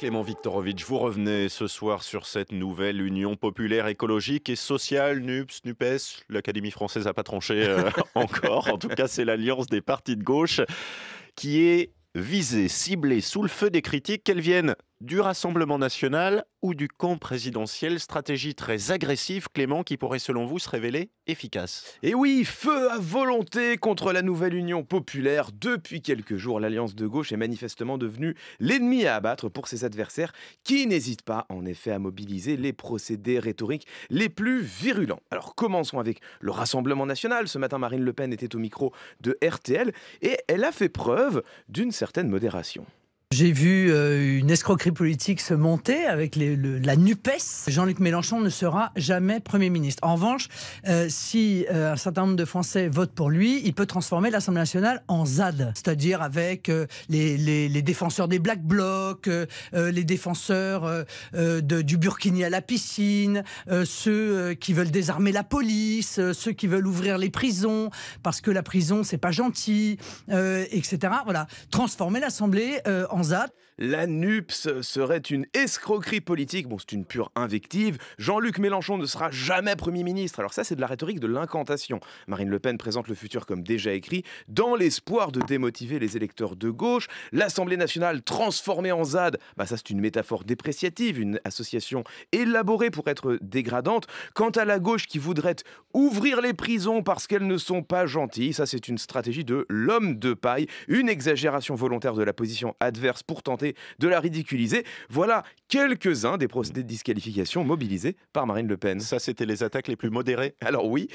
Clément Viktorovitch, vous revenez ce soir sur cette nouvelle Union populaire écologique et sociale, NUPS, NUPES. L'Académie française n'a pas tranché encore. En tout cas, c'est l'alliance des partis de gauche qui est visée, ciblée, sous le feu des critiques, qu'elles viennent du Rassemblement national ou du camp présidentiel. Stratégie très agressive, Clément, qui pourrait selon vous se révéler efficace. Et oui, feu à volonté contre la nouvelle Union populaire. Depuis quelques jours, l'alliance de gauche est manifestement devenue l'ennemi à abattre pour ses adversaires qui n'hésitent pas en effet à mobiliser les procédés rhétoriques les plus virulents. Alors commençons avec le Rassemblement national. Ce matin, Marine Le Pen était au micro de RTL et elle a fait preuve d'une certaine modération. J'ai vu une escroquerie politique se monter avec la NUPES. Jean-Luc Mélenchon ne sera jamais Premier ministre. En revanche, si un certain nombre de Français votent pour lui, il peut transformer l'Assemblée nationale en ZAD. C'est-à-dire avec les défenseurs des Black Blocs, les défenseurs du burkini à la piscine, ceux qui veulent désarmer la police, ceux qui veulent ouvrir les prisons parce que la prison, c'est pas gentil, etc. Voilà. Transformer l'Assemblée en ZAD. La NUPS serait une escroquerie politique. Bon, c'est une pure invective. Jean-Luc Mélenchon ne sera jamais Premier ministre. Alors ça, c'est de la rhétorique de l'incantation. Marine Le Pen présente le futur comme déjà écrit, dans l'espoir de démotiver les électeurs de gauche. L'Assemblée nationale transformée en ZAD, ça c'est une métaphore dépréciative, une association élaborée pour être dégradante. Quant à la gauche qui voudrait ouvrir les prisons parce qu'elles ne sont pas gentilles, ça c'est une stratégie de l'homme de paille, une exagération volontaire de la position adverse pour tenter de la ridiculiser. Voilà quelques-uns des procédés de disqualification mobilisés par Marine Le Pen. Ça, c'était les attaques les plus modérées. Alors oui,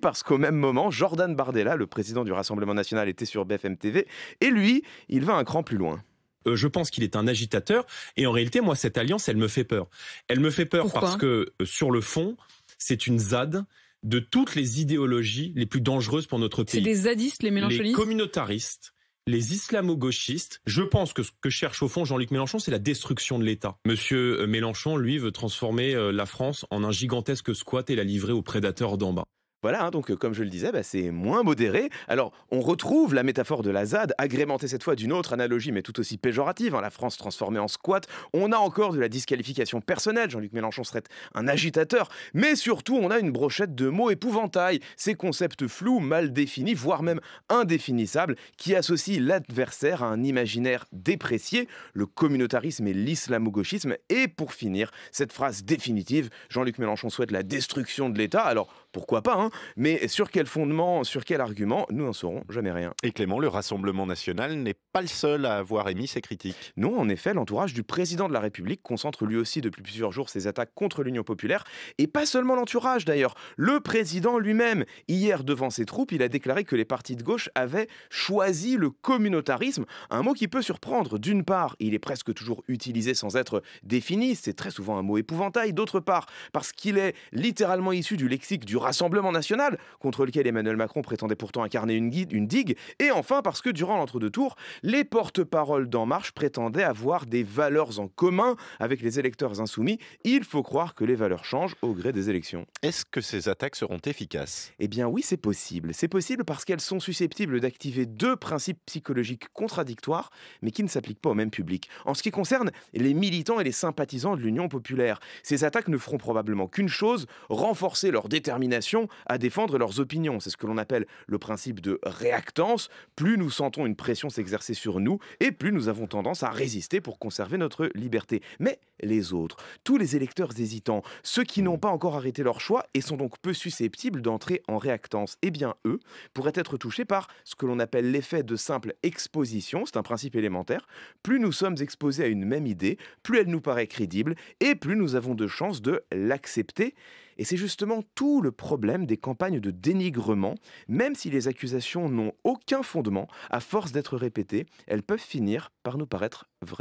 parce qu'au même moment, Jordan Bardella, le président du Rassemblement national, était sur BFM TV, et lui, il va un cran plus loin. Je pense qu'il est un agitateur, et en réalité, moi, cette alliance, elle me fait peur. Elle me fait peur. Pourquoi ? Parce que, sur le fond, c'est une ZAD de toutes les idéologies les plus dangereuses pour notre pays. C'est des zadistes, les mélenchonistes ? Les communautaristes, les islamo-gauchistes. Je pense que ce que cherche au fond Jean-Luc Mélenchon, c'est la destruction de l'État. Monsieur Mélenchon, lui, veut transformer la France en un gigantesque squat et la livrer aux prédateurs d'en bas. Voilà, donc comme je le disais, c'est moins modéré. Alors, on retrouve la métaphore de la ZAD, agrémentée cette fois d'une autre analogie, mais tout aussi péjorative, la France transformée en squat. On a encore de la disqualification personnelle, Jean-Luc Mélenchon serait un agitateur, mais surtout, on a une brochette de mots épouvantails, ces concepts flous, mal définis, voire même indéfinissables, qui associent l'adversaire à un imaginaire déprécié, le communautarisme et l'islamo-gauchisme. Et pour finir, cette phrase définitive, Jean-Luc Mélenchon souhaite la destruction de l'État. Alors, pourquoi pas, mais sur quel fondement, sur quel argument, nous n'en saurons jamais rien. Et Clément, le Rassemblement national n'est pas le seul à avoir émis ces critiques. Non, en effet, l'entourage du président de la République concentre lui aussi depuis plusieurs jours ses attaques contre l'Union populaire, et pas seulement l'entourage d'ailleurs. Le président lui-même, hier devant ses troupes, il a déclaré que les partis de gauche avaient choisi le communautarisme, un mot qui peut surprendre. D'une part, il est presque toujours utilisé sans être défini, c'est très souvent un mot épouvantail. D'autre part, parce qu'il est littéralement issu du lexique du Rassemblement national, contre lequel Emmanuel Macron prétendait pourtant incarner une digue, et enfin parce que durant l'entre-deux tours, les porte-paroles d'En Marche prétendaient avoir des valeurs en commun avec les électeurs insoumis. Il faut croire que les valeurs changent au gré des élections. Est-ce que ces attaques seront efficaces ? Eh bien oui, c'est possible. C'est possible parce qu'elles sont susceptibles d'activer deux principes psychologiques contradictoires, mais qui ne s'appliquent pas au même public. En ce qui concerne les militants et les sympathisants de l'Union populaire, ces attaques ne feront probablement qu'une chose, renforcer leur détermination à défendre leurs opinions. C'est ce que l'on appelle le principe de réactance. Plus nous sentons une pression s'exercer sur nous, et plus nous avons tendance à résister pour conserver notre liberté. Mais les autres, tous les électeurs hésitants, ceux qui n'ont pas encore arrêté leur choix et sont donc peu susceptibles d'entrer en réactance, eh bien eux pourraient être touchés par ce que l'on appelle l'effet de simple exposition. C'est un principe élémentaire. Plus nous sommes exposés à une même idée, plus elle nous paraît crédible, et plus nous avons de chances de l'accepter. Et c'est justement tout le problème des campagnes de dénigrement. Même si les accusations n'ont aucun fondement, à force d'être répétées, elles peuvent finir par nous paraître vraies.